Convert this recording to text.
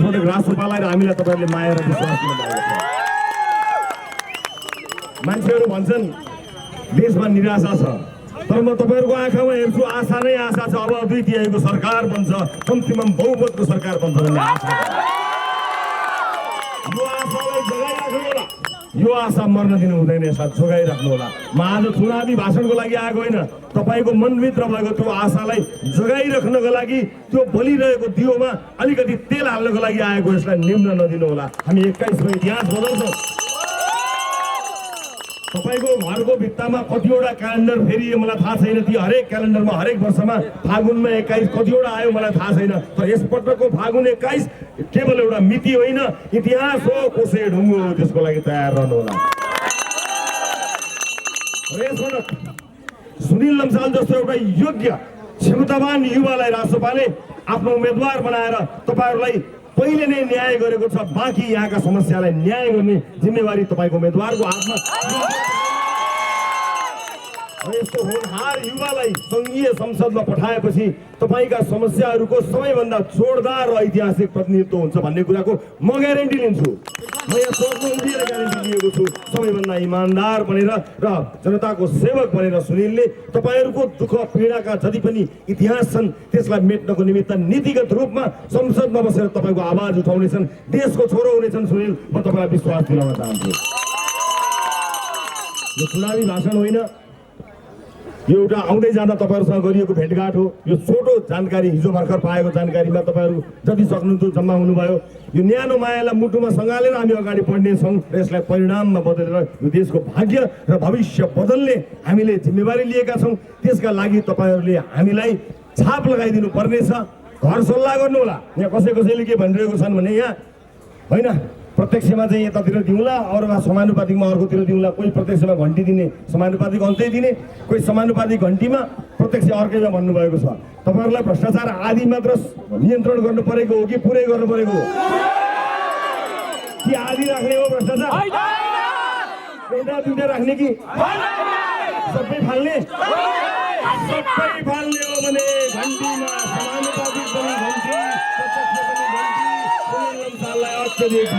पहिलोपटक राष्ट्रपाललाई र हामीलाई तपाईँहरूले माया र विश्वास दिनुभएको छ। मान्छेहरू भन्छन् देशमा निराशा छ, तर म तपाईँहरूको आँखामा हेर्छु आशा नै आशा छ। अब 2/3 सरकार बन्छ, कम्तीमा बहुमतको सरकार बन्छ भन्ने आशा छ। यो आशालाई जोगाइराख्नु होला, यो आशा मर्न दिनु हुँदैन, यसलाई जोगाइराख्नु होला। म आज चुनावी भाषणको लागि आएको होइन, तपाईँको मनभित्र भएको त्यो आशालाई जोगाइराख्नको लागि, त्यो बलिरहेको दियोमा अलिकति तेल हाल्नको लागि आएको, यसलाई निम्न नदिनु होला। हामी 21 इतिहास बदल्छौँ। तपाईँको घरको भित्तामा कतिवटा क्यालेन्डर फेरि मलाई थाहा छैन, ती हरेक क्यालेन्डरमा हरेक वर्षमा फागुनमा 21 कतिवटा आयो मलाई थाहा छैन, तर यसपटकको फागुन 21 केवल एउटा मिति होइन, इतिहास हो, कोसे ढुङ्गो हो। त्यसको लागि तयार रहनु होला। यसपटक सुनिल लम्साल जस्तो एउटा योग्य क्षमतावान युवालाई राष्ट्रपालले आफ्नो उम्मेदवार बनाएर तपाईँहरूलाई पहिले नै न्याय गरेको छ। बाँकी यहाँका समस्यालाई न्याय गर्ने जिम्मेवारी तपाईँको उम्मेदवारको हातमा। यस्तो होनहार युवालाई सङ्घीय संसदमा पठाएपछि तपाईँका समस्याहरूको सबैभन्दा जोरदार र ऐतिहासिक प्रतिनिधित्व हुन्छ भन्ने कुराको म ग्यारेन्टी लिन्छु। म यहाँ सोच्नु उभिएर ग्यारेन्टी लिएको छु। सबैभन्दा इमान्दार बनेर र जनताको सेवक बनेर सुनिलले तपाईँहरूको दुःख पीडाका जति पनि इतिहास छन् त्यसलाई मेट्नको निमित्त नीतिगत रूपमा संसदमा बसेर तपाईँको आवाज उठाउनेछन्। देशको छोरो हुनेछन् सुनिल, म तपाईँलाई विश्वास दिलाउन चाहन्छु। यो चुनावी भाषण होइन, यो एउटा आउँदै जाँदा तपाईँहरूसँग गरिएको भेटघाट हो। यो छोटो जानकारी, हिजो भर्खर पाएको जानकारीमा तपाईँहरू जति सक्नुहुन्थ्यो जम्मा हुनुभयो। यो न्यानो मायालाई मुटुमा सँगालेर हामी अगाडि बढ्नेछौँ र यसलाई परिणाममा बदलेर यो देशको भाग्य र भविष्य बदल्ने हामीले जिम्मेवारी लिएका छौँ। त्यसका लागि तपाईँहरूले हामीलाई छाप लगाइदिनु पर्नेछ। घर सल्लाह गर्नु होला। यहाँ कसैले के भनिरहेको छन् भने यहाँ होइन प्रत्यक्षमा चाहिँ यतातिर दिउँला, अरूमा समानुपातिकमा अर्कोतिर दिउँला, कोही प्रत्यक्षमा घन्टी दिने समानुपातिक अन्तै दिने, कोही समानुपातिक घन्टीमा प्रत्यक्ष अर्कैमा भन्नुभएको छ। तपाईँहरूलाई भ्रष्टाचार आदि मात्र नियन्त्रण गर्नु परेको हो कि पुरै गर्नु परेको हो कि आदि राख्ने हो भ्रष्टाचार? एउटा दुईटा राख्ने कि सबै फाल्ने? सबै फाल्ने हो भने घन्टीमा समानुपातिक पनि घन्टी, प्रत्यक्ष पनि घन्टी, अत्यधिक